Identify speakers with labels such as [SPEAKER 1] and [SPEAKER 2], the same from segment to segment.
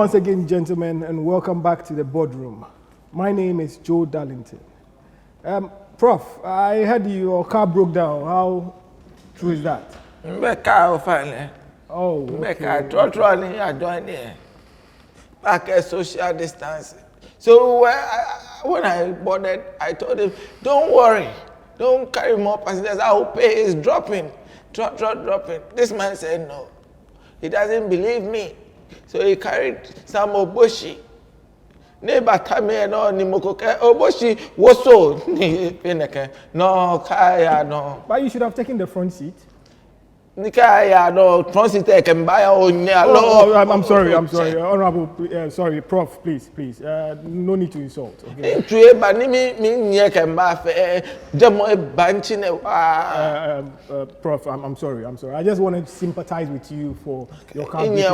[SPEAKER 1] once again, gentlemen, and welcome back to the boardroom. My name is Joe Darlington. Prof, I heard your car broke down. How true is that?
[SPEAKER 2] My car finally.
[SPEAKER 1] Oh,
[SPEAKER 2] okay. I joined here. Back at social distancing. So when I boarded, I told him, don't worry. Don't carry more passengers. I will pay. It's dropping. Dropping. This man said no. He doesn't believe me. So he carried some oboshi. Neighbor tame no ni mokoke oboshi woso ni peneke. No kaya no.
[SPEAKER 1] But you should have taken the front seat.
[SPEAKER 2] Nikaya no front seat can buy onya.
[SPEAKER 1] Oh, I'm sorry. Honorable, sorry, Prof, please. No need to insult. Okay. Prof, I'm sorry. I just wanted to sympathize with you for your car. Okay,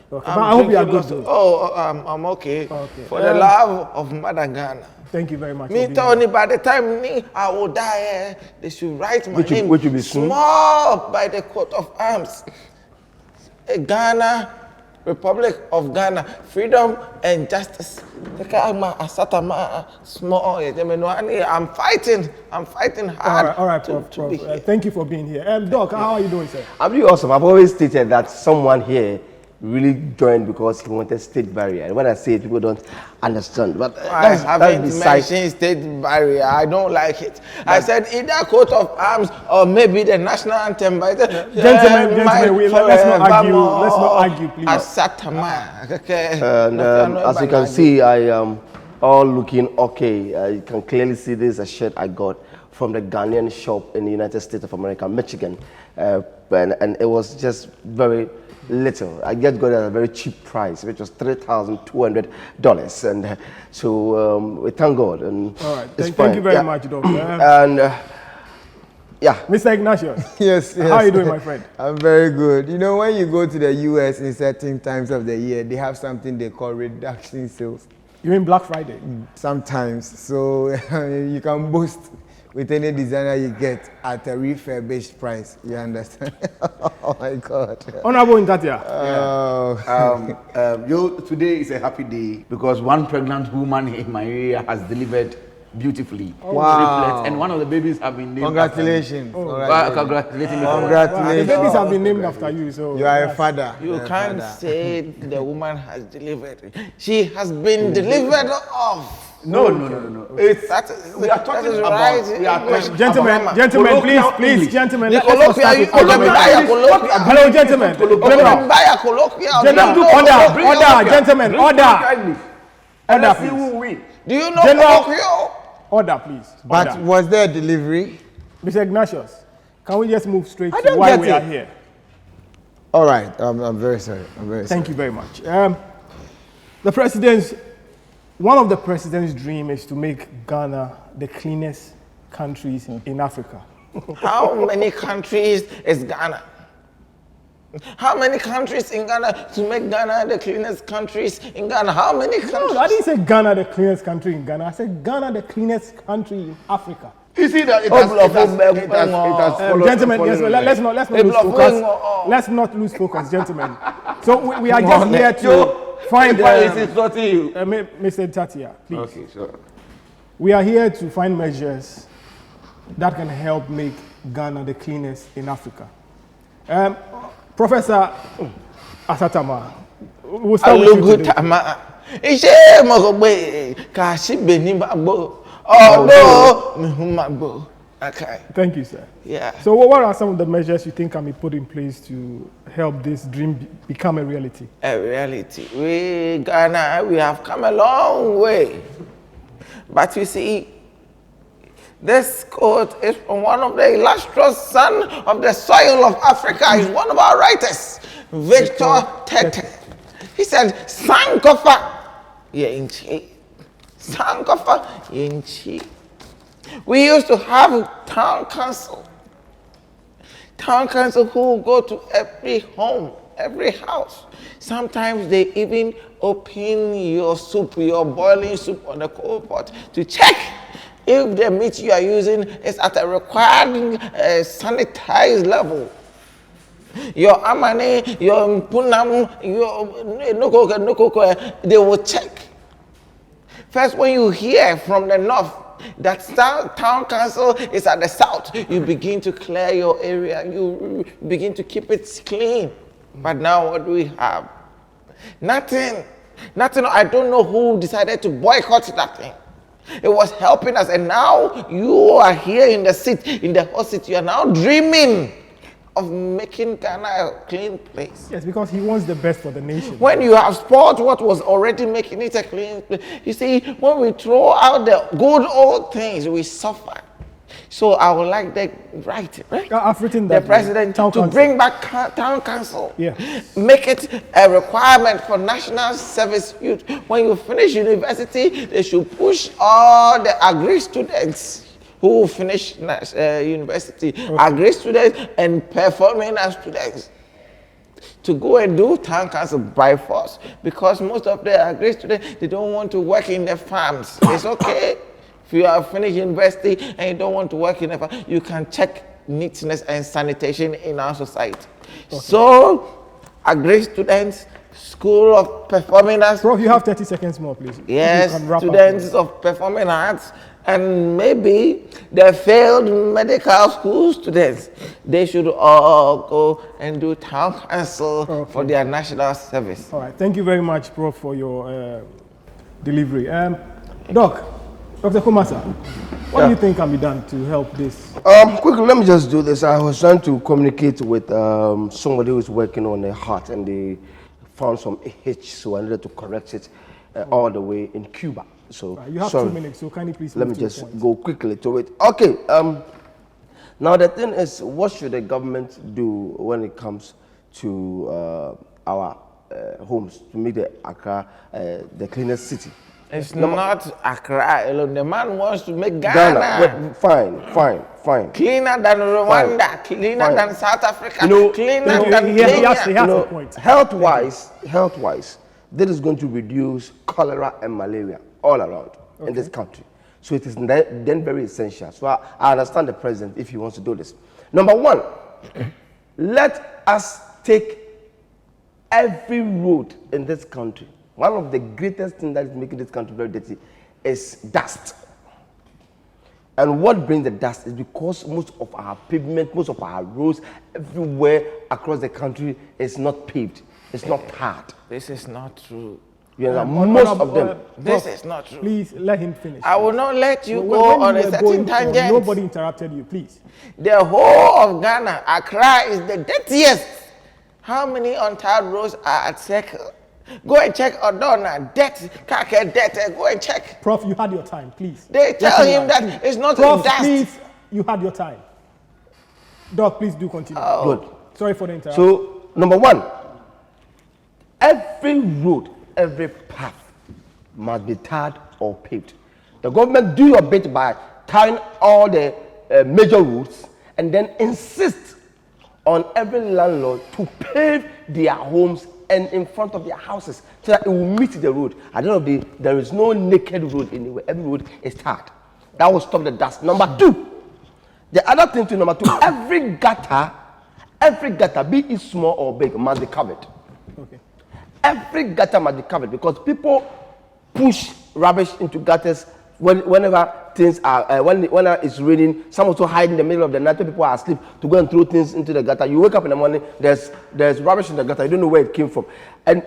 [SPEAKER 1] but I hope you are good.
[SPEAKER 2] Oh, I'm okay. For the love of Mother Ghana.
[SPEAKER 1] Thank you very much.
[SPEAKER 2] Me Tony, by the time I will die, they should write my name
[SPEAKER 3] which will be
[SPEAKER 2] small by the coat of arms. Ghana, Republic of Ghana, freedom and justice. Small. I'm fighting hard.
[SPEAKER 1] All right, Prof. Thank you for being here. Doc, how are you doing, sir?
[SPEAKER 3] I'm doing awesome. I've always stated that someone here really joined because he wanted state barrier. And when I say it, people don't understand. But
[SPEAKER 2] I haven't mentioned state barrier. I don't like it. I said either coat of arms or maybe the national anthem.
[SPEAKER 1] Gentlemen, let's not argue, please.
[SPEAKER 3] And as you can see, I am all looking okay. You can clearly see this is a shirt I got from the Ghanaian shop in the United States of America, Michigan. And it was just very little. I just got it at a very cheap price, which was $3,200, and so we thank God. And
[SPEAKER 1] all right, thank you very much, Doctor.
[SPEAKER 3] And yeah,
[SPEAKER 1] Mr. Ignatius.
[SPEAKER 4] Yes.
[SPEAKER 1] How are you doing, my friend?
[SPEAKER 4] I'm very good. You know, when you go to the US in certain times of the year, they have something they call reduction sales.
[SPEAKER 1] You mean Black Friday?
[SPEAKER 4] Sometimes, so you can boast with any designer you get at a refurbished price. You understand? Oh my God.
[SPEAKER 1] Honorable Ntatia.
[SPEAKER 5] Today is a happy day because one pregnant woman in my area has delivered beautifully.
[SPEAKER 4] Wow.
[SPEAKER 5] And one of the babies have been named.
[SPEAKER 4] Congratulations.
[SPEAKER 5] Congratulations.
[SPEAKER 4] Congratulations.
[SPEAKER 1] The babies have been named after you. So
[SPEAKER 4] you are a father.
[SPEAKER 2] You can't say the woman has delivered. She has been delivered off.
[SPEAKER 5] No. We are talking about.
[SPEAKER 1] Gentlemen, please, gentlemen.
[SPEAKER 2] Hello,
[SPEAKER 1] gentlemen. Order, please.
[SPEAKER 2] Do you know colloquial?
[SPEAKER 1] Order, please.
[SPEAKER 4] But was there a delivery?
[SPEAKER 1] Mr. Ignatius, can we just move straight to why we are here?
[SPEAKER 4] All right. I'm very sorry.
[SPEAKER 1] Thank you very much. One of the president's dream is to make Ghana the cleanest countries in Africa.
[SPEAKER 2] How many countries is Ghana? How many countries in Ghana to make Ghana the cleanest countries in Ghana? How many countries?
[SPEAKER 1] No, I didn't say Ghana the cleanest country in Ghana. I said Ghana the cleanest country in Africa.
[SPEAKER 5] You see that it has followed.
[SPEAKER 1] Gentlemen, yes, let's not lose focus. Let's not lose focus, gentlemen. So we are just here to find Mr. Tatia, please.
[SPEAKER 5] Okay, sure.
[SPEAKER 1] We are here to find measures that can help make Ghana the cleanest in Africa. Professor Asatama, we'll start with you today. Thank you, sir.
[SPEAKER 2] Yeah.
[SPEAKER 1] So what are some of the measures you think can be put in place to help this dream become a reality?
[SPEAKER 2] A reality. Ghana, we have come a long way. But you see, this quote is from one of the illustrious sons of the soil of Africa. He's one of our writers, Victor Tete. He said, Sankofa Yenchi. Sankofa Yenchi. We used to have town council who go to every home, every house. Sometimes they even open your soup, your boiling soup on the coal pot to check if the meat you are using is at a required sanitized level. your Amane, your Punam, your Nokoko, they will check. First, when you hear from the north that town council is at the south, you begin to clear your area. You begin to keep it clean. But now what do we have? Nothing. I don't know who decided to boycott that thing. It was helping us, and now you are here in the hot seat. You are now dreaming of making Ghana a clean place.
[SPEAKER 1] Yes, because he wants the best for the nation.
[SPEAKER 2] When you have spoiled what was already making it a clean place, you see, when we throw out the good old things, we suffer. So I would like the right?
[SPEAKER 1] I've written that
[SPEAKER 2] the president to bring back town council.
[SPEAKER 1] Yeah.
[SPEAKER 2] Make it a requirement for national service youth. When you finish university, they should push all the agri students who finish university, agri students and performing as students, to go and do town council by force, because most of the agri students, they don't want to work in the farms. It's okay. If you have finished university and you don't want to work in the farm, you can check neatness and sanitation in our society. Okay. So, agri students, School of Performing Arts.
[SPEAKER 1] Prof, you have 30 seconds more, please.
[SPEAKER 2] Yes, students of performing arts, and maybe the failed medical school students, they should all go and do town council for their national service.
[SPEAKER 1] All right, thank you very much, Prof, for your delivery. Dr. Kumasa, what do you think can be done to help this?
[SPEAKER 3] Quickly, let me just do this. I was trying to communicate with somebody who's working on a heart, and they found some H, so I needed to correct it all the way in Cuba. So
[SPEAKER 1] you have 2 minutes, so kindly please
[SPEAKER 3] let me just go quickly to it. Okay. Now the thing is, what should the government do when it comes to our homes to make the Accra the cleanest city?
[SPEAKER 2] It's not Accra alone. The man wants to make Ghana.
[SPEAKER 3] Fine.
[SPEAKER 2] Cleaner than Rwanda, cleaner than South Africa, cleaner than
[SPEAKER 1] Kenya. He has a point.
[SPEAKER 3] Health-wise, that is going to reduce cholera and malaria all around in this country. So it is then very essential. So I understand the president if he wants to do this. Number one, let us take every road in this country. One of the greatest things that is making this country very dirty is dust. And what brings the dust is because most of our pavement, most of our roads, everywhere across the country is not paved. It's not tarred.
[SPEAKER 2] This is not true.
[SPEAKER 3] You know, most of them.
[SPEAKER 2] This is not true.
[SPEAKER 1] Please let him finish.
[SPEAKER 2] I will not let you go on a certain tangent.
[SPEAKER 1] Nobody interrupted you, please.
[SPEAKER 2] The whole of Ghana, Accra is the dirtiest. How many untarred roads are at Circle? Go and check Odona, Kake, go and check.
[SPEAKER 1] Prof, you had your time, please.
[SPEAKER 2] They tell him that it's not
[SPEAKER 1] Prof,
[SPEAKER 2] dust.
[SPEAKER 1] Please, you had your time. Doc, please do continue.
[SPEAKER 3] Good.
[SPEAKER 1] Sorry for the interruption.
[SPEAKER 3] So, number one, every road, every path must be tarred or paved. The government do your bit by tarring all the major roads and then insist on every landlord to pave their homes and in front of their houses so that it will meet the road. At the end of the day, there is no naked road anywhere. Every road is tarred. That will stop the dust. Number two, the other thing to number two, every gutter, be it small or big, must be covered.
[SPEAKER 1] Okay.
[SPEAKER 3] Every gutter must be covered because people push rubbish into gutters whenever things are, when it's raining. Some also hide in the middle of the night when people are asleep to go and throw things into the gutter. You wake up in the morning, there's rubbish in the gutter. You don't know where it came from. And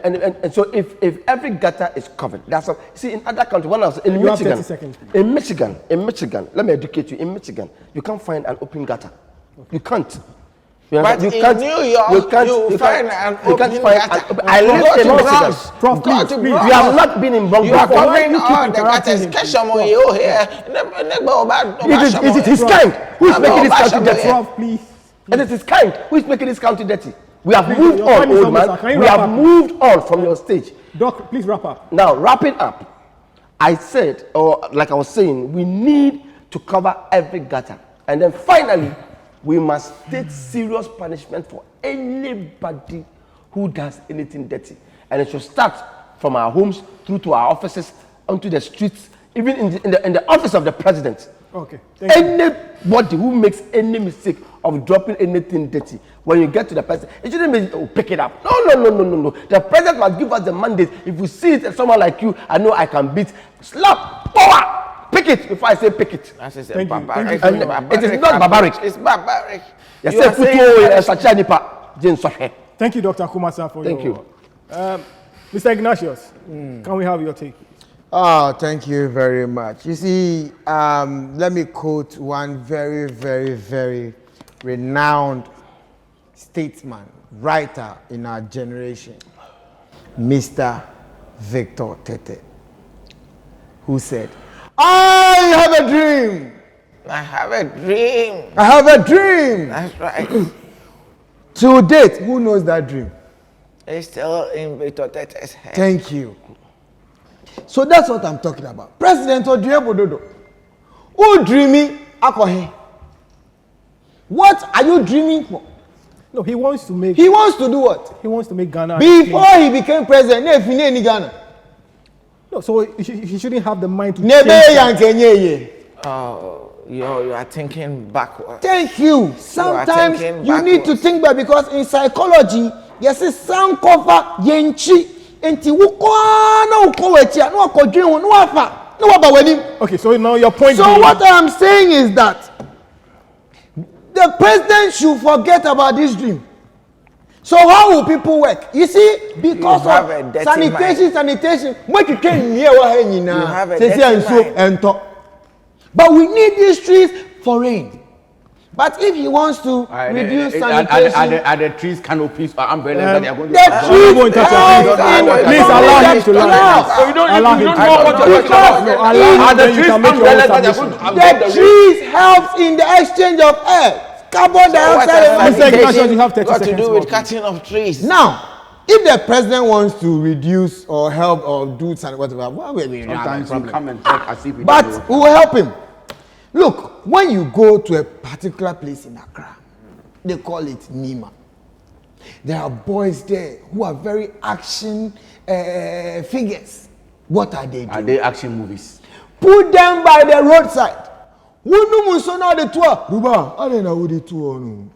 [SPEAKER 3] so if every gutter is covered, that's all. See, in other countries, when I was in Michigan,
[SPEAKER 1] 30 seconds.
[SPEAKER 3] in Michigan, let me educate you. In Michigan, you can't find an open gutter. Okay. You can't.
[SPEAKER 2] But in New York, you find an open gutter.
[SPEAKER 3] I live in Michigan.
[SPEAKER 1] Prof, please.
[SPEAKER 3] You have not been in Bronx.
[SPEAKER 2] You are covering all the gutters.
[SPEAKER 3] Is it his kind who is making this country dirty?
[SPEAKER 1] Prof, please.
[SPEAKER 3] And it is kind who is making this country dirty. We have moved on, old man. We have moved on from your stage.
[SPEAKER 1] Doc, please wrap up.
[SPEAKER 3] Now, wrapping up, I said, or like I was saying, we need to cover every gutter. And then finally, we must take serious punishment for anybody who does anything dirty. And it should start from our homes through to our offices, onto the streets, even in the office of the president.
[SPEAKER 1] Okay. Thank you.
[SPEAKER 3] Anybody who makes any mistake of dropping anything dirty. When you get to the person, it shouldn't be pick it up. No. The president must give us the mandate. If you see it, someone like you, I know I can beat. Slap, power, pick it. Before I say pick it,
[SPEAKER 2] Thank you.
[SPEAKER 3] and it is not barbaric.
[SPEAKER 2] It's barbaric.
[SPEAKER 3] Yes,
[SPEAKER 2] You are saying
[SPEAKER 1] Thank you, Dr. Kumasa, for
[SPEAKER 3] Thank
[SPEAKER 1] your... Mr. Ignatius, can we have your take?
[SPEAKER 4] Oh, thank you very much. You see, let me quote one very, very, very renowned statesman, writer in our generation, Mr. Victor Tete, who said, I have a dream.
[SPEAKER 2] I have a dream.
[SPEAKER 4] I have a dream.
[SPEAKER 2] That's right.
[SPEAKER 4] To date, who knows that dream?
[SPEAKER 2] It's still in Victor Tete's head.
[SPEAKER 4] Thank you. So that's what I'm talking about. President Odriebododo, who dreaming akohe? What are you dreaming for?
[SPEAKER 1] No, he wants to make...
[SPEAKER 4] He wants to do what?
[SPEAKER 1] He wants to make Ghana...
[SPEAKER 4] Before he became president, ne Ghana.
[SPEAKER 1] No, so he shouldn't have the mind to
[SPEAKER 4] Nebe
[SPEAKER 1] change that.
[SPEAKER 4] yankenye.
[SPEAKER 2] Oh, you are thinking backwards.
[SPEAKER 4] Thank you. Sometimes
[SPEAKER 2] thinking
[SPEAKER 4] you need to
[SPEAKER 2] backwards.
[SPEAKER 4] think back because in psychology, yes, it's sound cover yenchi. Enti wukwana ukowetia no akodwen no afa no abawanim.
[SPEAKER 1] Okay, so now your point
[SPEAKER 4] So
[SPEAKER 1] being,
[SPEAKER 4] what I'm saying is that the president should forget about this dream. So how will people work? You see, because
[SPEAKER 2] You have a dirty
[SPEAKER 4] sanitation, what you can hear what you
[SPEAKER 2] have a dirty mind.
[SPEAKER 4] But we need these trees for rain. But if he wants to reduce sanitation,
[SPEAKER 5] Are the trees canopies or umbrellas that they are going to
[SPEAKER 4] the trees
[SPEAKER 1] go into
[SPEAKER 4] help
[SPEAKER 1] Please allow him to learn.
[SPEAKER 5] You don't
[SPEAKER 1] Allow him
[SPEAKER 5] know
[SPEAKER 1] to
[SPEAKER 5] what
[SPEAKER 1] learn.
[SPEAKER 5] you're talking about.
[SPEAKER 1] No, allow him,
[SPEAKER 5] Are the
[SPEAKER 1] then you
[SPEAKER 5] trees
[SPEAKER 1] can make your own
[SPEAKER 5] umbrellas that they are
[SPEAKER 1] submission.
[SPEAKER 5] going to
[SPEAKER 4] the trees helps in the exchange of air. Carbon
[SPEAKER 2] What
[SPEAKER 4] dioxide.
[SPEAKER 2] has
[SPEAKER 1] Mr. Ignatius,
[SPEAKER 2] sanitation
[SPEAKER 1] you have 30
[SPEAKER 2] got to
[SPEAKER 1] seconds
[SPEAKER 2] do
[SPEAKER 1] more,
[SPEAKER 2] with cutting of trees?
[SPEAKER 4] Now, if the president wants to reduce or help or do something, whatever, well, we
[SPEAKER 5] Sometimes you come and talk as if you
[SPEAKER 4] but
[SPEAKER 5] don't know.
[SPEAKER 4] we will help him. Look, when you go to a particular place in Accra, they call it Nima. There are boys there who are very action figures. What are they doing?
[SPEAKER 5] Are they action movies?
[SPEAKER 4] Put them by the roadside. Wunu musona the tour. Ruba, I don't know who the tour no.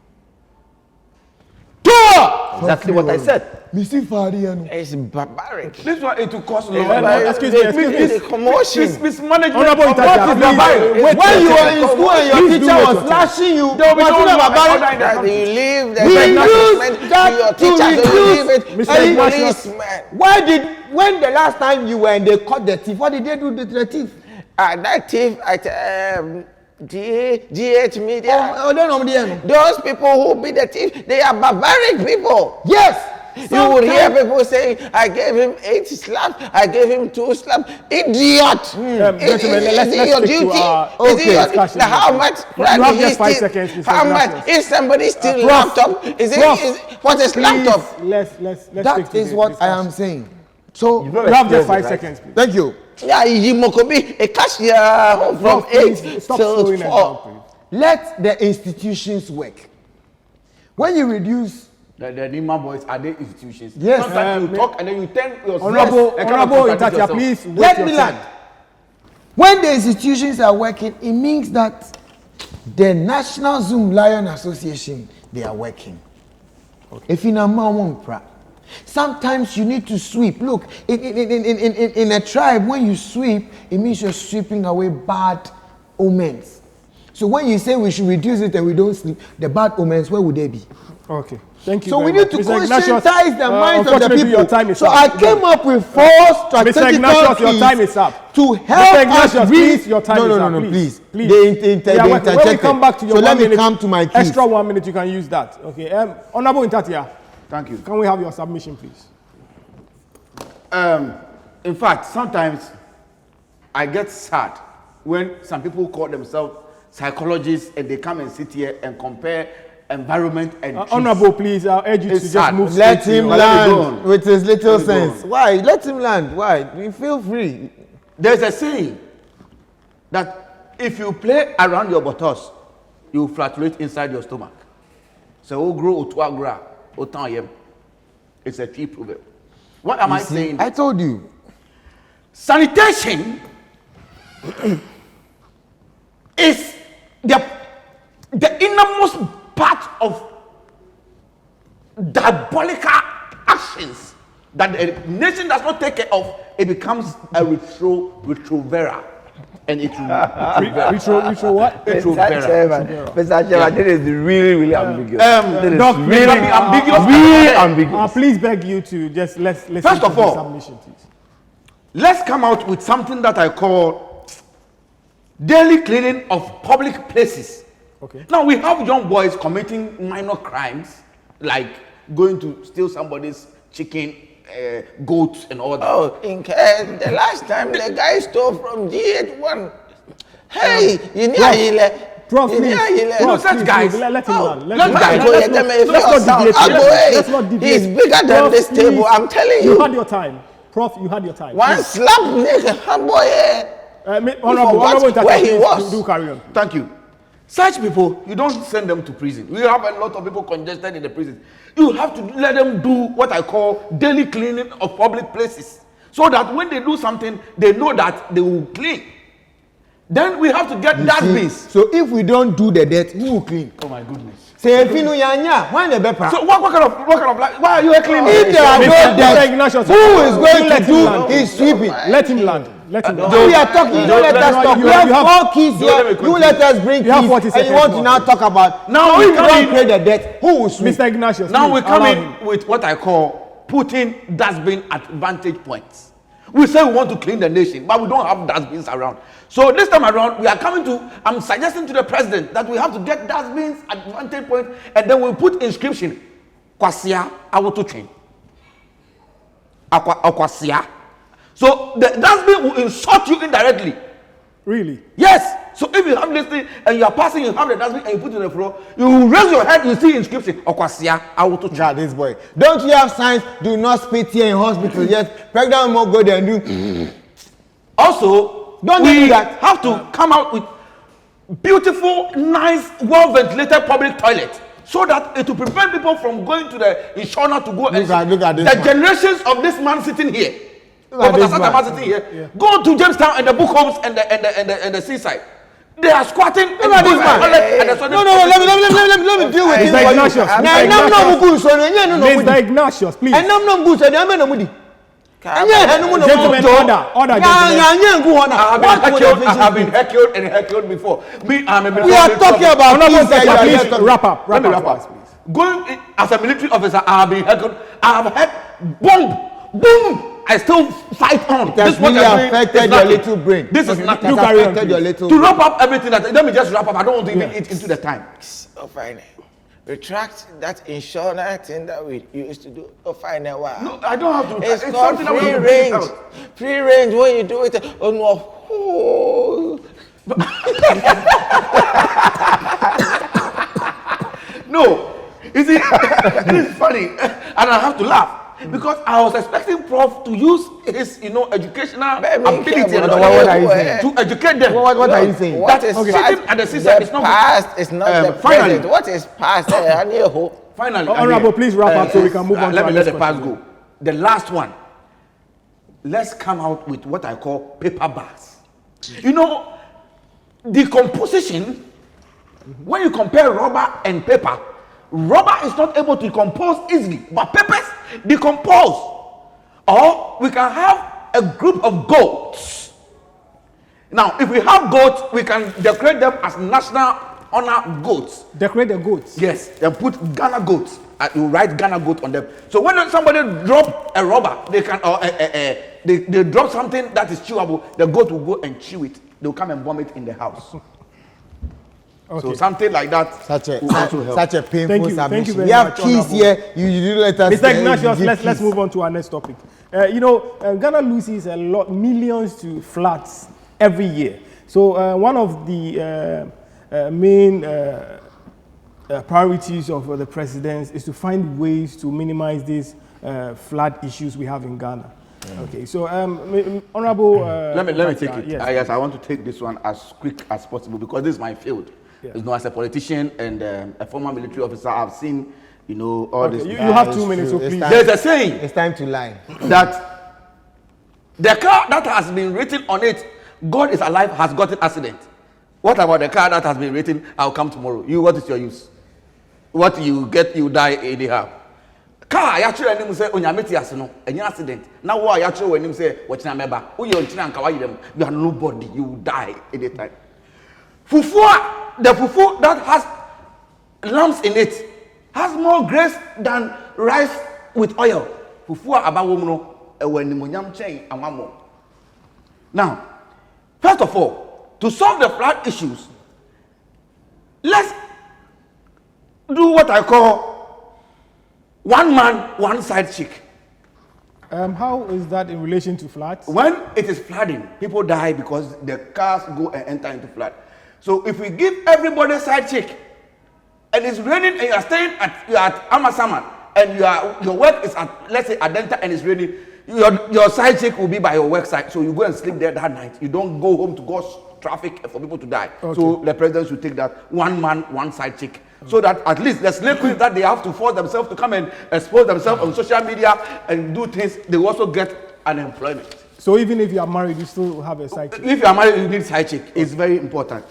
[SPEAKER 4] Tour!
[SPEAKER 3] Exactly what I said.
[SPEAKER 4] Missy Fariano.
[SPEAKER 2] It's barbaric.
[SPEAKER 5] This one it will cost
[SPEAKER 1] Excuse me.
[SPEAKER 2] It's a commotion.
[SPEAKER 5] mismanagement.
[SPEAKER 1] Honorable
[SPEAKER 5] of
[SPEAKER 1] Itachi,
[SPEAKER 5] what is
[SPEAKER 1] please.
[SPEAKER 5] barbaric.
[SPEAKER 4] When you were in school and your
[SPEAKER 1] Please do
[SPEAKER 4] teacher
[SPEAKER 1] wait
[SPEAKER 4] was
[SPEAKER 1] your turn.
[SPEAKER 4] slashing you,
[SPEAKER 5] No, we
[SPEAKER 4] was
[SPEAKER 5] don't
[SPEAKER 4] it
[SPEAKER 5] know.
[SPEAKER 4] barbaric?
[SPEAKER 2] That you leave the
[SPEAKER 4] We
[SPEAKER 2] management
[SPEAKER 4] use
[SPEAKER 2] to
[SPEAKER 4] that
[SPEAKER 2] your
[SPEAKER 4] to
[SPEAKER 2] teacher, so you leave it
[SPEAKER 1] Mr.
[SPEAKER 2] to the
[SPEAKER 1] Ignatius.
[SPEAKER 2] policeman.
[SPEAKER 4] When the last time you were and they caught the thief, what did they do to the thief?
[SPEAKER 2] That thief at GH Media,
[SPEAKER 4] Oh, they know the end.
[SPEAKER 2] those people who beat the thief, they are barbaric people.
[SPEAKER 4] Yes.
[SPEAKER 2] You would hear people saying, I gave him 8 slaps, I gave him 2 slaps. Idiot!
[SPEAKER 1] Gentlemen, let's
[SPEAKER 2] Is it your
[SPEAKER 1] stick to
[SPEAKER 2] duty?
[SPEAKER 1] our
[SPEAKER 2] Is it your-
[SPEAKER 1] discussion.
[SPEAKER 2] Now, how much
[SPEAKER 1] You have
[SPEAKER 2] did he
[SPEAKER 1] just 5
[SPEAKER 2] steal?
[SPEAKER 1] seconds, Mr.
[SPEAKER 2] How much?
[SPEAKER 1] Ignatius.
[SPEAKER 2] Is somebody stealing
[SPEAKER 1] Prof,
[SPEAKER 2] laptop? What is laptop?
[SPEAKER 1] Let's stick
[SPEAKER 4] That
[SPEAKER 1] to
[SPEAKER 4] is
[SPEAKER 1] the
[SPEAKER 4] what I
[SPEAKER 1] discussion.
[SPEAKER 4] am saying. So,
[SPEAKER 1] You have just 5 seconds, please.
[SPEAKER 4] thank you.
[SPEAKER 2] Yeah, you be a cashier from
[SPEAKER 1] Prof, please
[SPEAKER 2] 8
[SPEAKER 1] stop
[SPEAKER 2] till
[SPEAKER 1] slowing it down,
[SPEAKER 2] 4.
[SPEAKER 1] please.
[SPEAKER 4] Let the institutions work. When you reduce,
[SPEAKER 5] The Nima boys are they institutions?
[SPEAKER 4] Yes.
[SPEAKER 5] Sometimes you talk and then you turn your
[SPEAKER 1] Honorable
[SPEAKER 5] contradict
[SPEAKER 1] Itachi,
[SPEAKER 5] yourself.
[SPEAKER 1] please wait
[SPEAKER 4] let
[SPEAKER 1] your
[SPEAKER 4] me
[SPEAKER 1] turn.
[SPEAKER 4] land. When the institutions are working, it means that the National Zoom Lion Association, they are working. If in a man, sometimes you need to sweep. Look, in a tribe, when you sweep, it means you're sweeping away bad omens. So when you say we should reduce it and we don't sleep, the bad omens, where would they be?
[SPEAKER 1] Okay. Thank you.
[SPEAKER 4] So
[SPEAKER 1] very
[SPEAKER 4] we need
[SPEAKER 1] much.
[SPEAKER 4] to
[SPEAKER 1] Mr. Ignatius,
[SPEAKER 4] conscientize the minds of the
[SPEAKER 1] unfortunately, your time
[SPEAKER 4] people.
[SPEAKER 1] is
[SPEAKER 4] So
[SPEAKER 1] up.
[SPEAKER 4] I came up with 4 strategical
[SPEAKER 1] Ignatius, your
[SPEAKER 4] keys
[SPEAKER 1] time is up.
[SPEAKER 4] to help
[SPEAKER 1] Mr.
[SPEAKER 4] us
[SPEAKER 1] Ignatius,
[SPEAKER 4] really.
[SPEAKER 1] please, your time
[SPEAKER 4] no,
[SPEAKER 1] is
[SPEAKER 4] no,
[SPEAKER 1] up.
[SPEAKER 4] no, no, please.
[SPEAKER 1] Please.
[SPEAKER 4] They
[SPEAKER 1] Yeah, when we
[SPEAKER 4] interjected.
[SPEAKER 1] come back to your
[SPEAKER 4] so
[SPEAKER 1] 1
[SPEAKER 4] let me
[SPEAKER 1] minute,
[SPEAKER 4] come to my keys.
[SPEAKER 1] extra 1 minute, you can use that. Okay. Honorable Ntatia,
[SPEAKER 5] Thank you.
[SPEAKER 1] can we have your submission, please?
[SPEAKER 5] In fact, sometimes I get sad when some people call themselves psychologists and they come and sit here and compare environment and trees.
[SPEAKER 1] Honorable, please, I'll urge you to
[SPEAKER 5] It's
[SPEAKER 1] just
[SPEAKER 5] sad.
[SPEAKER 1] move
[SPEAKER 4] Let
[SPEAKER 1] straight to
[SPEAKER 4] him
[SPEAKER 1] your-
[SPEAKER 5] Let me go
[SPEAKER 4] land
[SPEAKER 5] on.
[SPEAKER 4] with his little
[SPEAKER 5] Let me go
[SPEAKER 4] sense.
[SPEAKER 5] on.
[SPEAKER 4] Why? Let him land. Why? You feel free.
[SPEAKER 5] There's a saying that if you play around your buttocks, you flatulate inside your stomach. So we'll grow to agra, it's a tree proverb. What am I saying?
[SPEAKER 4] I told you.
[SPEAKER 5] Sanitation is the innermost of diabolical actions that the nation does not take care of, it becomes a retroverer. And it will
[SPEAKER 1] Retro what?
[SPEAKER 3] Mr. Chairman, this is really ambiguous.
[SPEAKER 1] Doc,
[SPEAKER 5] really ambiguous.
[SPEAKER 3] Really ambiguous.
[SPEAKER 1] Please beg you to just let's
[SPEAKER 5] First of all,
[SPEAKER 1] submission, please.
[SPEAKER 5] Let's come out with something that I call daily cleaning of public places.
[SPEAKER 1] Okay.
[SPEAKER 5] Now we have young boys committing minor crimes like going to steal somebody's chicken, goats, and all that.
[SPEAKER 2] Oh, the last time the guy stole from G81. Hey, you know,
[SPEAKER 1] Prof, please.
[SPEAKER 5] such guys.
[SPEAKER 1] Let him run.
[SPEAKER 5] let's
[SPEAKER 1] not debate.
[SPEAKER 2] He's bigger than this table, I'm telling you.
[SPEAKER 1] You had your time. Prof, you had your time.
[SPEAKER 2] One
[SPEAKER 1] Please.
[SPEAKER 2] slap, nigga, boy.
[SPEAKER 1] Honorable
[SPEAKER 2] where he was.
[SPEAKER 1] do carry on.
[SPEAKER 5] Thank you. Such people, you don't send them to prison. We have a lot of people congested in the prison. You have to let them do what I call daily cleaning of public places, so that when they do something, they know that they will clean. Then we have to get dustbins.
[SPEAKER 4] So if we don't do the dirt, who will clean?
[SPEAKER 5] Oh my goodness.
[SPEAKER 4] Say if you know yanya, why the bepa?
[SPEAKER 5] So what kind of like, why are you cleaning?
[SPEAKER 4] If there are no dirt,
[SPEAKER 1] Ignatius,
[SPEAKER 4] who is going
[SPEAKER 1] let
[SPEAKER 4] to
[SPEAKER 1] him
[SPEAKER 4] do
[SPEAKER 1] land.
[SPEAKER 4] his sweeping?
[SPEAKER 1] Let him land. Let him land.
[SPEAKER 4] We are talking. You don't let us talk.
[SPEAKER 1] you
[SPEAKER 4] We
[SPEAKER 1] have-
[SPEAKER 4] have 4 keys
[SPEAKER 5] don't let me
[SPEAKER 4] here. You
[SPEAKER 5] continue.
[SPEAKER 4] let us bring
[SPEAKER 1] You have
[SPEAKER 4] keys,
[SPEAKER 1] 40
[SPEAKER 4] and you
[SPEAKER 1] seconds
[SPEAKER 4] want to
[SPEAKER 1] more.
[SPEAKER 4] now talk about.
[SPEAKER 5] Now
[SPEAKER 4] if
[SPEAKER 5] we
[SPEAKER 4] you
[SPEAKER 5] come
[SPEAKER 4] don't
[SPEAKER 5] in-
[SPEAKER 4] create the dirt, who will sweep?
[SPEAKER 1] Mr. Ignatius,
[SPEAKER 5] Now
[SPEAKER 1] please,
[SPEAKER 5] we come
[SPEAKER 1] allow
[SPEAKER 5] in
[SPEAKER 1] him.
[SPEAKER 5] with what I call putting dustbin at vantage points. We say we want to clean the nation, but we don't have dustbins around. So this time around, we are coming to, I'm suggesting to the president that we have to get dustbins at vantage point, and then we put inscription, Kwasia Awoto Train. Kwasia. So the dustbin will insult you indirectly.
[SPEAKER 1] Really?
[SPEAKER 5] Yes. So if you have this thing and you are passing, you have the dustbin and you put it on the floor, you will raise your head, you see inscription, Okwasia, Awoto Train.
[SPEAKER 4] God, this boy. Don't you have signs? Do not spit here in hospital. Yes, pregnant woman go there and do.
[SPEAKER 5] Also,
[SPEAKER 4] Don't
[SPEAKER 5] we
[SPEAKER 4] do that.
[SPEAKER 5] have to come out with beautiful, nice, well-ventilated public toilet, so that it will prevent people from going to the insurance to go and
[SPEAKER 4] Look at this
[SPEAKER 5] the
[SPEAKER 4] one.
[SPEAKER 5] generations of this man sitting here.
[SPEAKER 4] Look at this man.
[SPEAKER 5] Sitting here. Go to Jamestown and the book homes and the seaside. They are squatting.
[SPEAKER 4] Look at this man. No, let me deal with this
[SPEAKER 1] Mr.
[SPEAKER 4] one.
[SPEAKER 1] Ignatius,
[SPEAKER 4] Now,
[SPEAKER 1] Mr.
[SPEAKER 4] no good, so no,
[SPEAKER 1] Mr. Ignatius, please.
[SPEAKER 4] and no good, so they no money.
[SPEAKER 1] Gentlemen, order, gentlemen.
[SPEAKER 5] I have been heckled before. Me, I'm a
[SPEAKER 4] We are talking about
[SPEAKER 1] Honorable
[SPEAKER 4] peace that you
[SPEAKER 1] Speaker,
[SPEAKER 4] are
[SPEAKER 1] please
[SPEAKER 4] here talking.
[SPEAKER 1] wrap up.
[SPEAKER 5] Let me wrap up. Going in, as a military officer, I have been heckled. I have had boom. I still fight on.
[SPEAKER 4] It has
[SPEAKER 5] what
[SPEAKER 4] really
[SPEAKER 5] I'm doing
[SPEAKER 4] affected
[SPEAKER 5] is
[SPEAKER 4] your
[SPEAKER 5] nothing.
[SPEAKER 4] little brain.
[SPEAKER 5] This is
[SPEAKER 4] It
[SPEAKER 5] nothing.
[SPEAKER 4] has
[SPEAKER 1] You carry on,
[SPEAKER 4] affected your
[SPEAKER 1] please.
[SPEAKER 4] little
[SPEAKER 5] To
[SPEAKER 4] brain.
[SPEAKER 5] wrap up everything, let me just wrap up. I don't want to even eat into the time.
[SPEAKER 2] Oh, fine. Retract that insurance thing that we used to do. Oh, fine. Wow.
[SPEAKER 5] No, I don't have to.
[SPEAKER 2] It's called
[SPEAKER 5] something that we
[SPEAKER 2] free
[SPEAKER 5] have to
[SPEAKER 2] range.
[SPEAKER 5] bring out.
[SPEAKER 2] Free range when you do it. Oh no. Oh.
[SPEAKER 5] No, you see, this is funny, and I have to laugh because I was expecting Prof to use his, educational ability
[SPEAKER 4] What are you saying?
[SPEAKER 5] to educate them.
[SPEAKER 4] What are you saying?
[SPEAKER 2] What
[SPEAKER 5] That
[SPEAKER 2] is
[SPEAKER 5] sitting
[SPEAKER 2] past?
[SPEAKER 5] at the seaside
[SPEAKER 2] The
[SPEAKER 5] is not
[SPEAKER 2] past is not the
[SPEAKER 5] finally.
[SPEAKER 2] present. What is past? I need hope.
[SPEAKER 5] Finally,
[SPEAKER 1] Honorable, please wrap up so we can move on to
[SPEAKER 5] let
[SPEAKER 1] our
[SPEAKER 5] me let
[SPEAKER 1] next
[SPEAKER 5] the past
[SPEAKER 1] question.
[SPEAKER 5] go. The last one. Let's come out with what I call paper bags. Decomposition. When you compare rubber and paper, rubber is not able to decompose easily, but papers decompose. Or we can have a group of goats. Now, if we have goats, we can decorate them as national honor goats.
[SPEAKER 1] Decorate the goats.
[SPEAKER 5] Yes, and put Ghana goats. You write Ghana goat on them. So when somebody drop a rubber, they can they drop something that is chewable. The goat will go and chew it. They'll come and vomit in the house.
[SPEAKER 1] Okay.
[SPEAKER 5] So something like that
[SPEAKER 4] Such a
[SPEAKER 5] will also help.
[SPEAKER 4] such a painful
[SPEAKER 1] Thank you
[SPEAKER 4] submission.
[SPEAKER 1] very
[SPEAKER 4] We have
[SPEAKER 1] much,
[SPEAKER 4] keys
[SPEAKER 1] Honorable.
[SPEAKER 4] here. You do let us.
[SPEAKER 1] Mr. Ignatius,
[SPEAKER 4] give
[SPEAKER 1] let's
[SPEAKER 4] keys.
[SPEAKER 1] move on to our next topic. Ghana loses millions to floods every year. So one of the main priorities of the president is to find ways to minimize these flood issues we have in Ghana. Okay, so Honorable.
[SPEAKER 5] Let me take it.
[SPEAKER 1] Yes.
[SPEAKER 5] Yes, I want to take this one as quick as possible because this is my field.
[SPEAKER 1] Yeah.
[SPEAKER 5] As a politician and a former military officer, I've seen all
[SPEAKER 1] Okay,
[SPEAKER 5] this.
[SPEAKER 1] you have
[SPEAKER 4] it's
[SPEAKER 1] 2 minutes, so
[SPEAKER 4] true. It's
[SPEAKER 1] please.
[SPEAKER 4] time.
[SPEAKER 5] There's a saying
[SPEAKER 4] It's time to lie.
[SPEAKER 5] that the car that has been written on it, God is alive, has got an accident. What about the car that has been written, I'll come tomorrow? What is your use? what you get, you die anyhow. Car, actually, I say onyameti asino, any accident. Now, what actually when him say what's na meba? Who you and kawaii them? You are nobody. You will die anytime. Fufu, the fufu that has lumps in it has more grace than rice with oil. Fufu abawomuno when nimonyam chain and one more. Now, first of all, to solve the flood issues, let's do what I call one man, one side chick.
[SPEAKER 1] How is that in relation to floods?
[SPEAKER 5] When it is flooding, people die because the cars go and enter into flood. So if we give everybody a side chick, and it's raining and you are staying you're at Amasaman, and your work is at, let's say, Adenta, and it's raining, your side chick will be by your work site. So you go and sleep there that night. You don't go home to cause traffic for people to die. Okay. So the president should take that one man, one side chick. So that at least the slave queens that they have to force themselves to come and expose themselves on social media and do things, they also get unemployment.
[SPEAKER 1] So even if you are married, you still have a side chick?
[SPEAKER 5] If you are married, you need side chick. It's very important.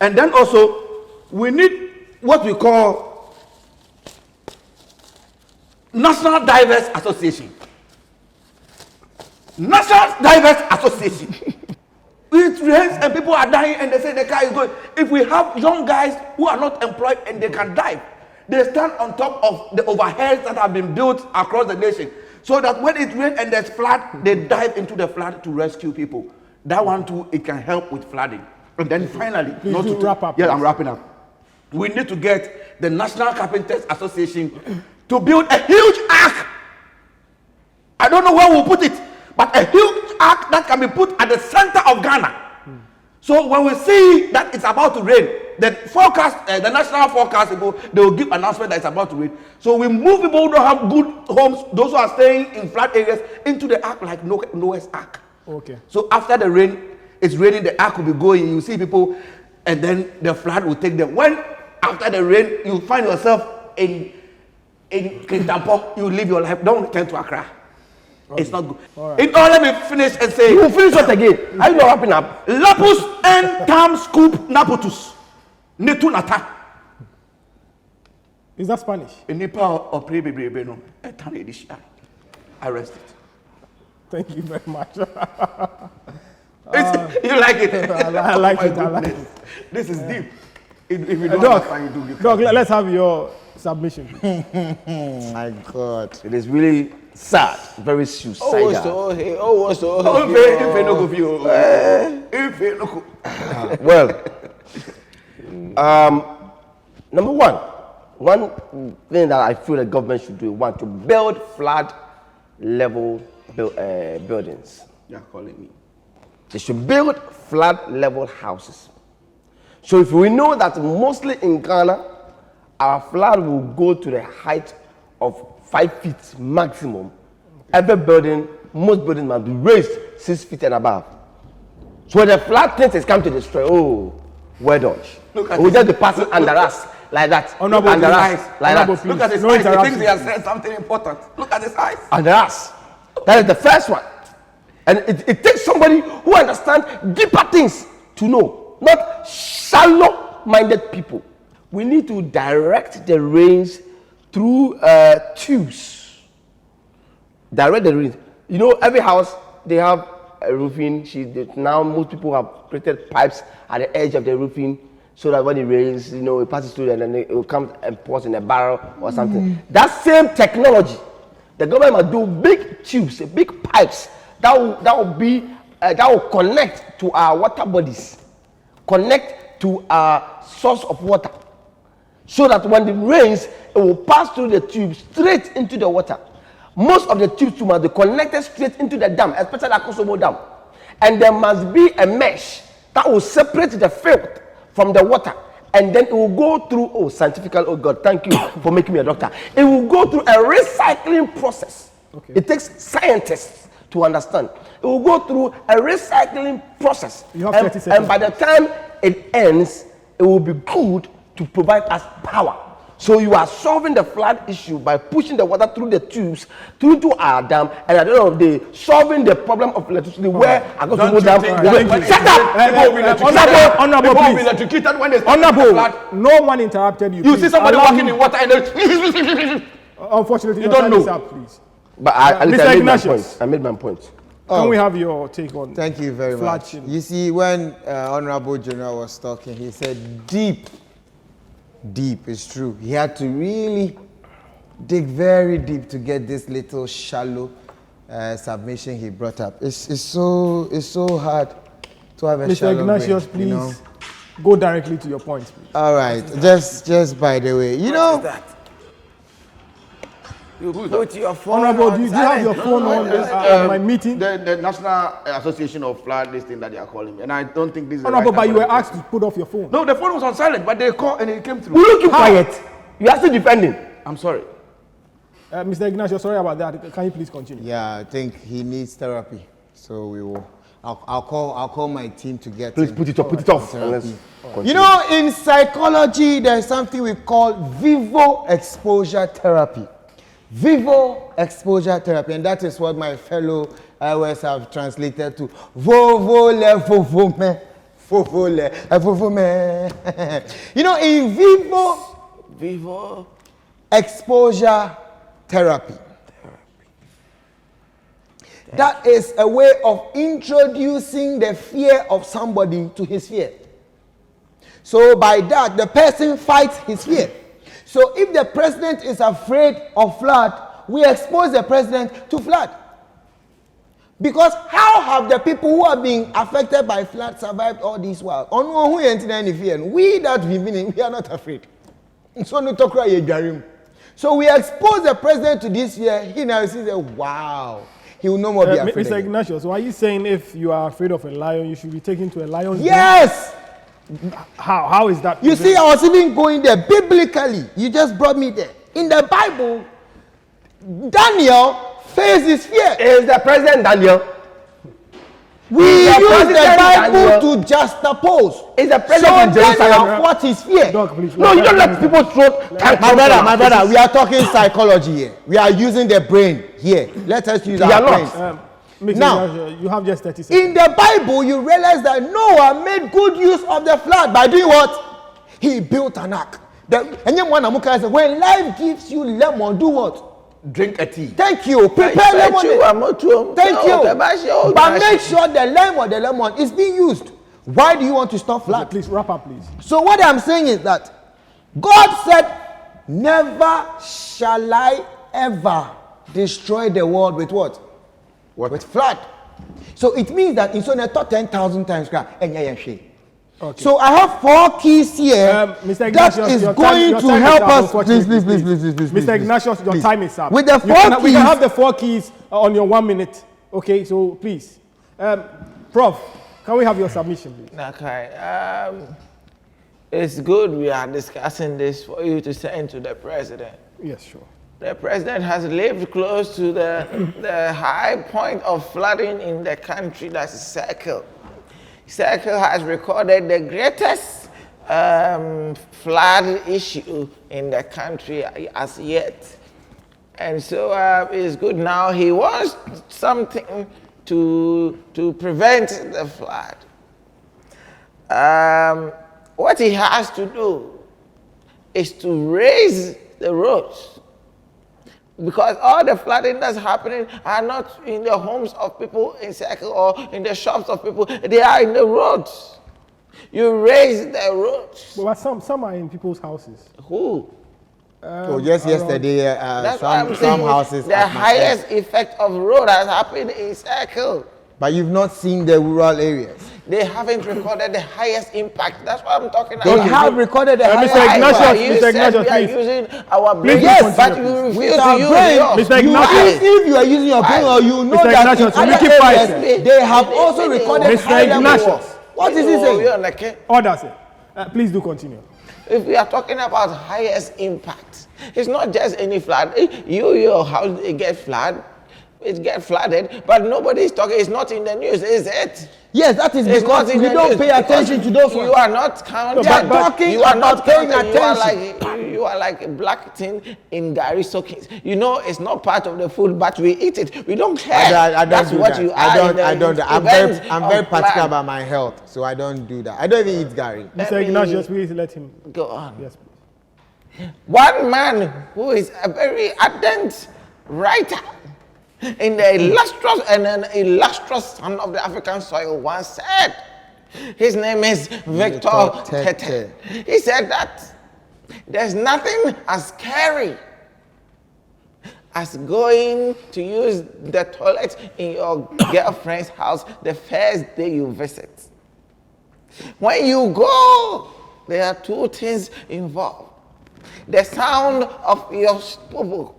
[SPEAKER 5] And then also, we need what we call National Diverse Association. National Diverse Association. It rains and people are dying and they say the car is going. If we have young guys who are not employed and they can dive, they stand on top of the overheads that have been built across the nation, so that when it rains and there's flood, they dive into the flood to rescue people. That one too, it can help with flooding. And then finally,
[SPEAKER 1] wrap up.
[SPEAKER 5] Yeah, I'm wrapping up. We need to get the National Carpenters Association to build a huge ark. I don't know where we'll put it, but a huge ark that can be put at the center of Ghana. So when we see that it's about to rain, the forecast, the national forecast, they will give announcement that it's about to rain. So we move people who don't have good homes, those who are staying in flat areas, into the ark like Noah's ark.
[SPEAKER 1] Okay.
[SPEAKER 5] So after the rain, it's raining, the ark will be going. You see people, and then the flood will take them. When after the rain, you find yourself in Kintampo, you live your life. Don't return to Accra. Okay. It's not good. Right. In order, let me finish and say.
[SPEAKER 3] You will finish what again? Are you not wrapping up?
[SPEAKER 5] Lapus and tam scoop napotus. Netunata.
[SPEAKER 1] Is that Spanish?
[SPEAKER 5] In Nepal or pre-baby, arrested.
[SPEAKER 1] Thank you very much.
[SPEAKER 5] You like it?
[SPEAKER 1] I like it. I like it.
[SPEAKER 5] This is deep. If you don't understand, you
[SPEAKER 1] Doc, let's have your submission.
[SPEAKER 3] My God. It is really sad, very suicidal. Well, number one thing that I feel the government should do, to build flood level buildings.
[SPEAKER 5] You're calling me.
[SPEAKER 3] They should build flood level houses. So if we know that mostly in Ghana, our flood will go to the height of 5 feet maximum. Every building, most buildings must be raised 6 feet and above. So when the flood things come to destroy, well done. We'll just be passing under us like that.
[SPEAKER 5] Honorable,
[SPEAKER 3] under us like that.
[SPEAKER 5] Look at his eyes. He thinks he has said something important. Look at his eyes.
[SPEAKER 3] Under us. That is the first one. And it takes somebody who understands deeper things to know, not shallow-minded people. We need to direct the rains through tubes. Direct the rains. You know, every house, they have a roofing sheet. Now most people have created pipes at the edge of the roofing so that when it rains, you know, it passes through and then it will come and pours in a barrel or something. That same technology, the government must do big tubes, big pipes that will connect to our water bodies, connect to our source of water, so that when it rains, it will pass through the tube straight into the water. Most of the tubes must be connected straight into the dam, especially the Kosovo Dam. And there must be a mesh that will separate the filth from the water. And then it will go through, scientific, oh God, thank you for making me a doctor. It will go through a recycling process. Okay. It takes scientists to understand. It will go through a recycling process.
[SPEAKER 1] You have 30 seconds.
[SPEAKER 3] And by the time it ends, it will be good to provide us power. So you are solving the flood issue by pushing the water through the tubes, through to our dam, and at the end of the day, solving the problem of electricity where I got to go down. Shut up!
[SPEAKER 1] Honorable,
[SPEAKER 5] People will be
[SPEAKER 1] please.
[SPEAKER 5] electrocuted when they start
[SPEAKER 1] Honorable,
[SPEAKER 5] the flood.
[SPEAKER 1] no one interrupted you.
[SPEAKER 5] You
[SPEAKER 1] please.
[SPEAKER 5] see somebody
[SPEAKER 1] Allow
[SPEAKER 5] walking
[SPEAKER 1] me-
[SPEAKER 5] in water and they
[SPEAKER 1] Unfortunately,
[SPEAKER 5] You
[SPEAKER 1] your
[SPEAKER 5] don't
[SPEAKER 1] time is
[SPEAKER 5] know.
[SPEAKER 1] up, please.
[SPEAKER 3] But at least
[SPEAKER 1] Mr.
[SPEAKER 3] I made my
[SPEAKER 1] Ignatius.
[SPEAKER 3] point. I made my point.
[SPEAKER 1] Can we have your take on
[SPEAKER 4] Thank you very
[SPEAKER 1] flood
[SPEAKER 4] much.
[SPEAKER 1] shield?
[SPEAKER 4] You see, when Honorable General was talking, he said deep. It's true. He had to really dig very deep to get this little shallow submission he brought up. It's so hard to have a
[SPEAKER 1] Mr.
[SPEAKER 4] shallow
[SPEAKER 1] Ignatius,
[SPEAKER 4] brain,
[SPEAKER 1] please go directly to your point, please.
[SPEAKER 4] All right, just by the way, you know.
[SPEAKER 2] You put your phone
[SPEAKER 1] Honorable,
[SPEAKER 2] on
[SPEAKER 1] do you have your phone on my meeting?
[SPEAKER 5] The National Association of Flood, this thing that they are calling me, and I don't think this is.
[SPEAKER 1] Honorable,
[SPEAKER 5] the
[SPEAKER 1] but
[SPEAKER 5] right
[SPEAKER 1] you
[SPEAKER 5] time
[SPEAKER 1] were
[SPEAKER 5] for
[SPEAKER 1] asked to put off your phone.
[SPEAKER 5] No, the phone was on silent, but they called and it came through.
[SPEAKER 3] Will you keep quiet? You are still defending.
[SPEAKER 5] I'm sorry.
[SPEAKER 1] Mr. Ignatius, sorry about that. Can you please continue?
[SPEAKER 4] Yeah, I think he needs therapy. So we will. I'll call my team to get
[SPEAKER 3] Please
[SPEAKER 4] him
[SPEAKER 3] put it off. Put it off.
[SPEAKER 4] therapy.
[SPEAKER 3] And let's continue.
[SPEAKER 4] You know, in psychology, there's something we call vivo exposure therapy. Vivo exposure therapy, and that is what my fellow IOS have translated to vovo le vovo me, vovo le vovo me. You know, in vivo exposure therapy, that is a way of introducing the fear of somebody to his fear. So by that, the person fights his fear. So if the president is afraid of flood, we expose the president to flood. Because how have the people who are being affected by flood survived all this while? We that we are not afraid. So we expose the president to this fear. He now says, wow, he will no more be afraid.
[SPEAKER 1] Mr.
[SPEAKER 4] Again.
[SPEAKER 1] Ignatius, so are you saying if you are afraid of a lion, you should be taken to a lion's den?
[SPEAKER 4] Yes!
[SPEAKER 1] How is that?
[SPEAKER 4] You see, I was even going there biblically. You just brought me there. In the Bible, Daniel faced his fear.
[SPEAKER 3] Is the president Daniel?
[SPEAKER 4] We
[SPEAKER 3] The
[SPEAKER 4] use the
[SPEAKER 3] president
[SPEAKER 4] Bible
[SPEAKER 3] Daniel.
[SPEAKER 4] to juxtapose.
[SPEAKER 3] Is the
[SPEAKER 4] So
[SPEAKER 3] president in Jerusalem?
[SPEAKER 4] Daniel fought his fear.
[SPEAKER 1] Dog, please.
[SPEAKER 3] No, you don't let people throw.
[SPEAKER 4] My brother, we are talking psychology here. We are using the brain here. Let us use
[SPEAKER 3] We
[SPEAKER 4] our
[SPEAKER 3] are not.
[SPEAKER 4] brains.
[SPEAKER 1] Mr.
[SPEAKER 4] Now,
[SPEAKER 1] Ignatius, you have just 30 seconds.
[SPEAKER 4] In the Bible, you realize that Noah made good use of the flood by doing what? He built an ark. When life gives you lemon, do what?
[SPEAKER 5] Drink a tea.
[SPEAKER 4] Thank you. Prepare lemonade. Thank you. But make sure the lemon is being used. Why do you want to stop flood?
[SPEAKER 1] Please wrap up, please.
[SPEAKER 4] So what I'm saying is that God said, never shall I ever destroy the world with what? With flood. So it means that it's only 10,000 times.
[SPEAKER 1] Okay.
[SPEAKER 4] So I have 4 keys here
[SPEAKER 1] Mr.
[SPEAKER 4] that
[SPEAKER 1] Ignatius,
[SPEAKER 4] is
[SPEAKER 1] your
[SPEAKER 4] going
[SPEAKER 1] time
[SPEAKER 4] to
[SPEAKER 1] is
[SPEAKER 4] help
[SPEAKER 1] up,
[SPEAKER 4] us.
[SPEAKER 1] unfortunately,
[SPEAKER 4] Please.
[SPEAKER 1] Mr. Ignatius, your
[SPEAKER 4] please.
[SPEAKER 1] time is up.
[SPEAKER 4] With the
[SPEAKER 1] You
[SPEAKER 4] 4
[SPEAKER 1] can-
[SPEAKER 4] keys.
[SPEAKER 1] We can have the 4 keys on your 1 minute. Okay, so please. Prof, can we have your submission, please?
[SPEAKER 2] Okay. It's good we are discussing this for you to send to the president.
[SPEAKER 1] Yes, sure.
[SPEAKER 2] The president has lived close to the high point of flooding in the country, that's Circle. Circle has recorded the greatest flood issue in the country as yet. And so it's good now. He wants something to prevent the flood. What he has to do is to raise the roads. Because all the flooding that's happening are not in the homes of people in Circle or in the shops of people. They are in the roads. You raise the roads.
[SPEAKER 1] But some are in people's houses.
[SPEAKER 2] Who?
[SPEAKER 4] Yesterday,
[SPEAKER 2] That's why I'm
[SPEAKER 4] some
[SPEAKER 2] saying
[SPEAKER 4] houses.
[SPEAKER 2] the
[SPEAKER 4] at my
[SPEAKER 2] highest effect of road has happened in Circle.
[SPEAKER 4] But you've not seen the rural areas.
[SPEAKER 2] They haven't recorded the highest impact. That's what I'm talking
[SPEAKER 4] They
[SPEAKER 2] about.
[SPEAKER 4] have recorded the
[SPEAKER 1] Mr.
[SPEAKER 4] highest
[SPEAKER 1] Ignatius,
[SPEAKER 2] You
[SPEAKER 1] Mr.
[SPEAKER 2] said
[SPEAKER 1] Ignatius,
[SPEAKER 2] we are
[SPEAKER 1] please.
[SPEAKER 2] using our brain,
[SPEAKER 1] Please
[SPEAKER 4] Yes,
[SPEAKER 2] but
[SPEAKER 1] continue,
[SPEAKER 2] you
[SPEAKER 1] please.
[SPEAKER 2] refuse
[SPEAKER 4] With
[SPEAKER 2] to
[SPEAKER 4] our
[SPEAKER 2] use
[SPEAKER 4] brain,
[SPEAKER 2] yours.
[SPEAKER 1] Mr.
[SPEAKER 4] you,
[SPEAKER 1] Ignatius.
[SPEAKER 4] if you are using your brain, or you know
[SPEAKER 1] Mr.
[SPEAKER 4] that
[SPEAKER 1] Ignatius,
[SPEAKER 4] in
[SPEAKER 1] will you
[SPEAKER 4] other
[SPEAKER 1] keep quiet,
[SPEAKER 4] areas,
[SPEAKER 1] sir?
[SPEAKER 4] they have also recorded
[SPEAKER 1] Mr.
[SPEAKER 4] high level
[SPEAKER 1] Ignatius.
[SPEAKER 4] of- What is he saying?
[SPEAKER 1] Order, sir. Please do continue.
[SPEAKER 2] If we are talking about highest impact, it's not just any flood. Your house, it gets flooded, but nobody is talking. It's not in the news, is it?
[SPEAKER 4] Yes, that is
[SPEAKER 2] It's
[SPEAKER 4] because
[SPEAKER 2] not in
[SPEAKER 4] we
[SPEAKER 2] the
[SPEAKER 4] don't
[SPEAKER 2] news
[SPEAKER 4] pay attention to those
[SPEAKER 2] You
[SPEAKER 4] ones.
[SPEAKER 2] are not counting.
[SPEAKER 4] They are talking
[SPEAKER 2] You are not
[SPEAKER 4] about paying
[SPEAKER 2] counting.
[SPEAKER 4] attention.
[SPEAKER 2] You are like a black thing in gari soakings. You know, it's not part of the food, but we eat it. We don't care.
[SPEAKER 4] I don't
[SPEAKER 2] That's
[SPEAKER 4] do
[SPEAKER 2] what
[SPEAKER 4] that.
[SPEAKER 2] you
[SPEAKER 4] I
[SPEAKER 2] are.
[SPEAKER 4] don't. I'm very particular about my health, so I don't do that. I don't even eat gari.
[SPEAKER 1] Mr. Ignatius, please let him.
[SPEAKER 2] Go on.
[SPEAKER 1] Yes, please.
[SPEAKER 2] One man who is a very ardent writer in the illustrious and an illustrious son of the African soil once said, his name is Victor Tete. He said that there's nothing as scary as going to use the toilet in your girlfriend's house the first day you visit. When you go, there are two things involved. The sound of your spobo.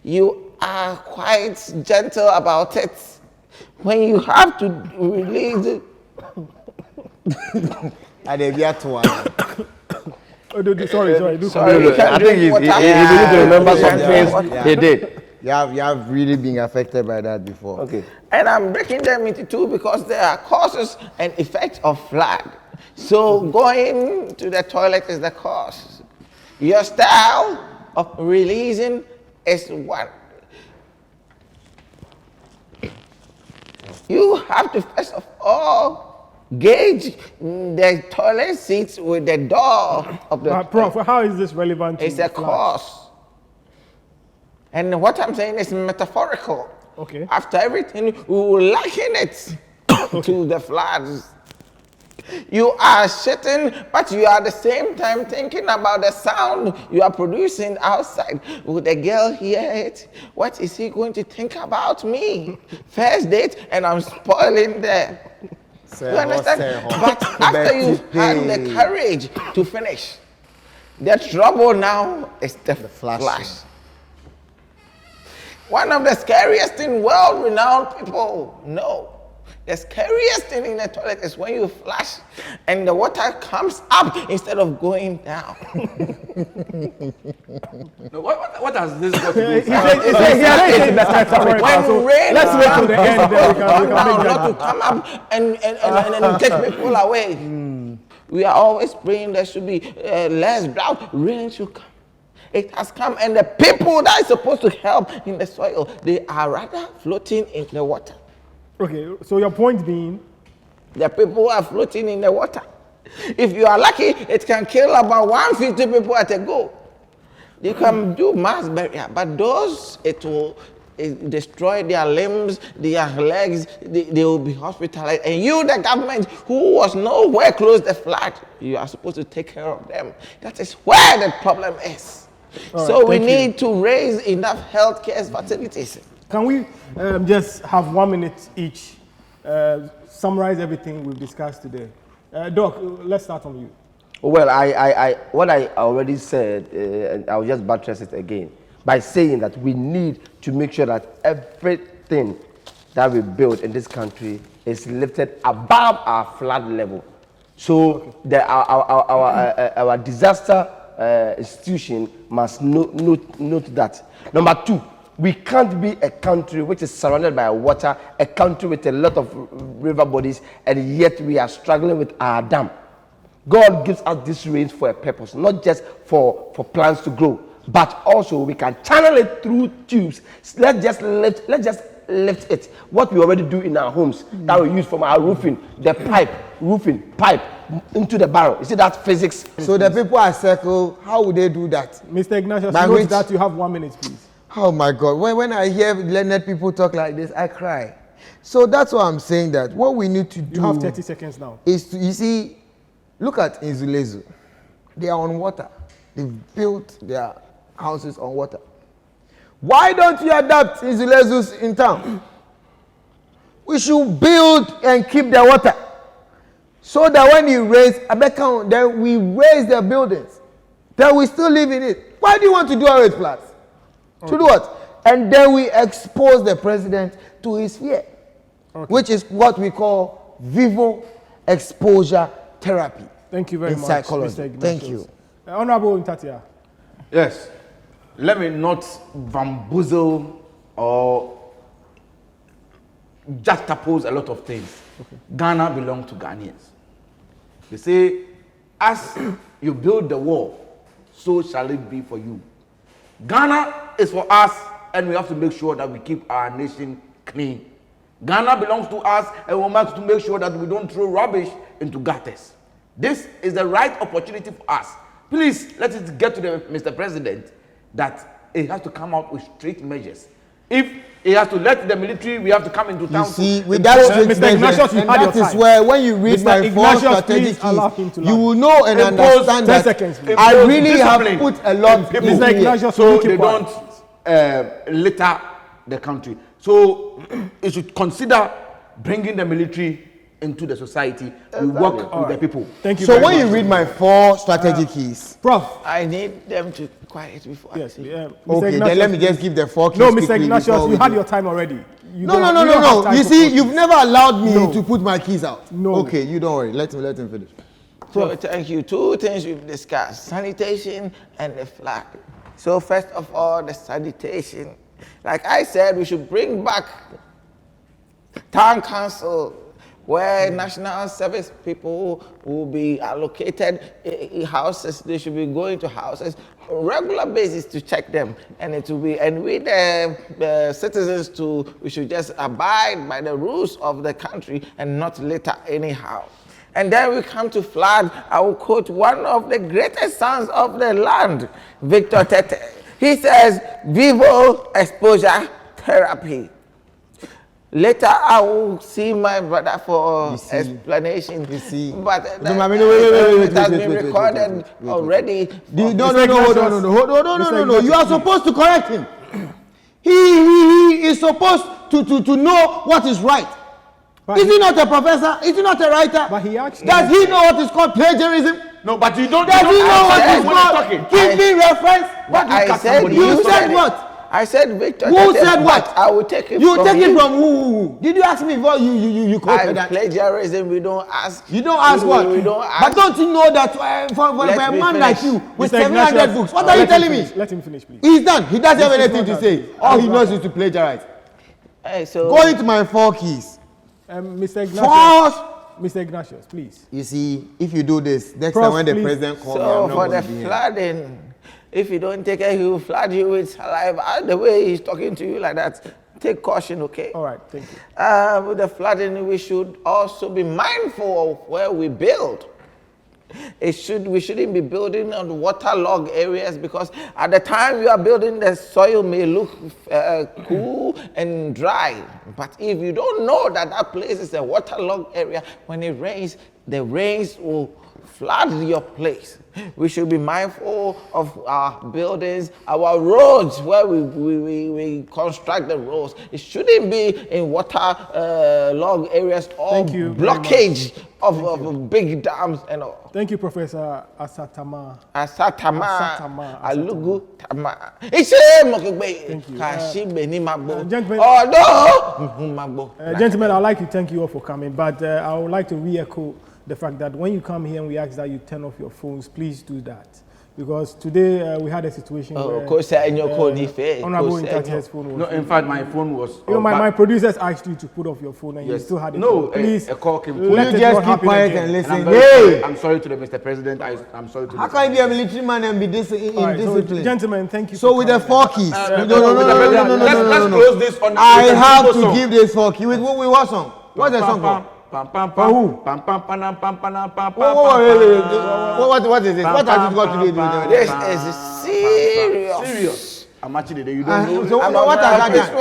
[SPEAKER 2] You are quite gentle about it. When you have to release it.
[SPEAKER 3] Sorry. I think he needs to remember some things he did.
[SPEAKER 4] You have really been affected by that before.
[SPEAKER 3] Okay.
[SPEAKER 2] And I'm breaking them into two because there are causes and effects of flood. So going to the toilet is the cause. Your style of releasing is one. You have to first of all gauge the toilet seats with the door of the
[SPEAKER 1] Prof, how is this relevant?
[SPEAKER 2] It's a cause. And what I'm saying is metaphorical.
[SPEAKER 1] Okay.
[SPEAKER 2] After everything, we will liken it to the floods. You are shitting, but you are at the same time thinking about the sound you are producing outside. Will the girl hear it? What is he going to think about me? First date, and I'm spoiling them. You understand? But after you've had the courage to finish, the trouble now is the flash. One of the scariest in world-renowned people know. The scariest thing in the toilet is when you flush and the water comes up instead of going down.
[SPEAKER 5] No, what has this got to do with
[SPEAKER 2] When rain
[SPEAKER 1] let's wait till the end, then we can
[SPEAKER 2] down,
[SPEAKER 1] make
[SPEAKER 2] not to come up and take people away. We are always praying there should be less drought. Rain should come. It has come, and the people that are supposed to help in the soil, they are rather floating in the water.
[SPEAKER 1] Okay, so your point being?
[SPEAKER 2] The people are floating in the water. If you are lucky, it can kill about 150 people at a go. You can do mass burial, but those, it will destroy their limbs, their legs, they will be hospitalized. And you, the government, who was nowhere close to the flood, you are supposed to take care of them. That is where the problem is. So we need to raise enough healthcare facilities.
[SPEAKER 1] Can we just have 1 minute each, summarize everything we've discussed today? Doc, let's start from you.
[SPEAKER 3] Well, what I already said, and I'll just buttress it again, by saying that we need to make sure that everything that we build in this country is lifted above our flood level. So our disaster institution must note that. Number two, we can't be a country which is surrounded by water, a country with a lot of river bodies, and yet we are struggling with our dam. God gives us this rain for a purpose, not just for plants to grow, but also we can channel it through tubes. Let's just lift it. What we already do in our homes that we use from our roofing, the roofing pipe into the barrel. You see that physics?
[SPEAKER 4] So the people are circle, how would they do that?
[SPEAKER 1] Mr. Ignatius, note that you have 1 minute, please.
[SPEAKER 4] Oh my God, when I hear learned people talk like this, I cry. So that's why I'm saying that what we need to do.
[SPEAKER 1] You have 30 seconds now.
[SPEAKER 4] Is to, you see, look at Inzulezu. They are on water. They've built their houses on water. Why don't you adapt Inzulezus in town? We should build and keep the water. So that when you raise a account, then we raise the buildings. Then we still live in it. Why do you want to do away with flats? Okay. To do what? And then we expose the president to his fear, which is what we call vivo exposure therapy.
[SPEAKER 1] Thank you very much,
[SPEAKER 4] psychology.
[SPEAKER 1] Mr. Ignatius.
[SPEAKER 4] Thank you.
[SPEAKER 1] Honorable Ntatia.
[SPEAKER 5] Yes. Let me not bamboozle or juxtapose a lot of things. Okay. Ghana belongs to Ghanaians. They say, as you build the wall, so shall it be for you. Ghana is for us, and we have to make sure that we keep our nation clean. Ghana belongs to us, and we must to make sure that we don't throw rubbish into gutters. This is the right opportunity for us. Please, let it get to Mr. President that he has to come out with strict measures. If he has to let the military, we have to come into town.
[SPEAKER 4] You see, with that strict measures, and that is where, when you read my 4 strategic keys, you will know and understand that I really have put a lot in here.
[SPEAKER 5] So they don't litter the country. So it should consider bringing the military into the society. We work with the people.
[SPEAKER 1] Thank you.
[SPEAKER 4] So when you read my 4 strategic keys,
[SPEAKER 2] Prof, I need them to be quiet before.
[SPEAKER 1] yes,
[SPEAKER 4] okay, then let me just give the 4 keys.
[SPEAKER 1] No, Mr. Ignatius, you had your time already.
[SPEAKER 4] No. You see, you've never allowed me to put my keys out.
[SPEAKER 1] No.
[SPEAKER 4] Okay, you don't worry. Let him finish.
[SPEAKER 2] So thank you. 2 things we've discussed: sanitation and the flag. So first of all, the sanitation. Like I said, we should bring back town council, where national service people will be allocated houses. They should be going to houses on regular basis to check them, and it will be, and we the citizens we should just abide by the rules of the country and not litter anyhow. And then we come to flag. I will quote one of the greatest sons of the land, Victor Tete. He says, "Vivo exposure therapy." Later, I will see my brother for explanation.
[SPEAKER 4] You see,
[SPEAKER 2] but
[SPEAKER 4] it
[SPEAKER 2] has been recorded already.
[SPEAKER 4] No. You are supposed to correct him. He is supposed to know what is right. Is he not a professor? Is he not a writer?
[SPEAKER 1] But he actually
[SPEAKER 4] does he know what is called plagiarism?
[SPEAKER 5] No, but you don't.
[SPEAKER 4] Does he know what is called? Give me reference. You said what?
[SPEAKER 2] I said Victor.
[SPEAKER 4] Who said what?
[SPEAKER 2] I will take it.
[SPEAKER 4] You take it from who? Did you ask me before you quoted that?
[SPEAKER 2] Plagiarism. We don't ask.
[SPEAKER 4] You don't ask what?
[SPEAKER 2] We don't ask.
[SPEAKER 4] But don't you know that for a man like you with 700 books, what are you telling me?
[SPEAKER 1] Let him finish, please.
[SPEAKER 4] He's done. He doesn't have anything to say. All he knows is to plagiarize.
[SPEAKER 2] Hey, so
[SPEAKER 4] go into my 4 keys.
[SPEAKER 1] Mr. Ignatius, please.
[SPEAKER 4] You see, if you do this, next time when the president calls me, I'm not
[SPEAKER 2] for
[SPEAKER 4] going
[SPEAKER 2] the
[SPEAKER 4] to be
[SPEAKER 2] flooding, if you don't take care, he will flood you with saliva. The way he's talking to you like that, take caution, okay?
[SPEAKER 1] All right, thank you.
[SPEAKER 2] With the flooding, we should also be mindful of where we build. We shouldn't be building on waterlogged areas, because at the time you are building, the soil may look cool and dry. But if you don't know that that place is a waterlogged area, when it rains, the rains will flood your place. We should be mindful of our buildings, our roads, where we construct the roads. It shouldn't be in waterlogged areas or blockage of big dams and all.
[SPEAKER 1] Thank you, Professor Asatama.
[SPEAKER 2] Alugu Tama.
[SPEAKER 1] Gentlemen, I'd like to thank you all for coming, but I would like to re-echo the fact that when you come here and we ask that you turn off your phones, please do that. Because today we had a situation where Honorable Intatia's phone was...
[SPEAKER 5] No, in fact, my phone was...
[SPEAKER 1] my producers asked you to put off your phone and you still had it.
[SPEAKER 5] No,
[SPEAKER 1] please,
[SPEAKER 5] a call came.
[SPEAKER 4] Will you just keep quiet and listen?
[SPEAKER 5] I'm sorry to the Mr. President. I'm sorry to
[SPEAKER 4] How can you be a military man and be indisciplined?
[SPEAKER 1] Gentlemen, thank you.
[SPEAKER 4] So with the 4 keys...
[SPEAKER 5] No. Let's close this on...
[SPEAKER 4] I have to give this 4 keys. With what song? What's the song called? What is it? What has it got to do with it?
[SPEAKER 2] This is serious.
[SPEAKER 5] I'm actually there. You don't know.
[SPEAKER 4] So what has that done?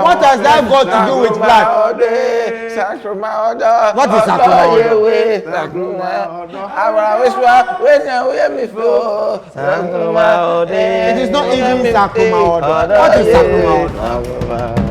[SPEAKER 4] What has that got to do with blood? What is Sakuma? It is not even Sakuma. What is Sakuma?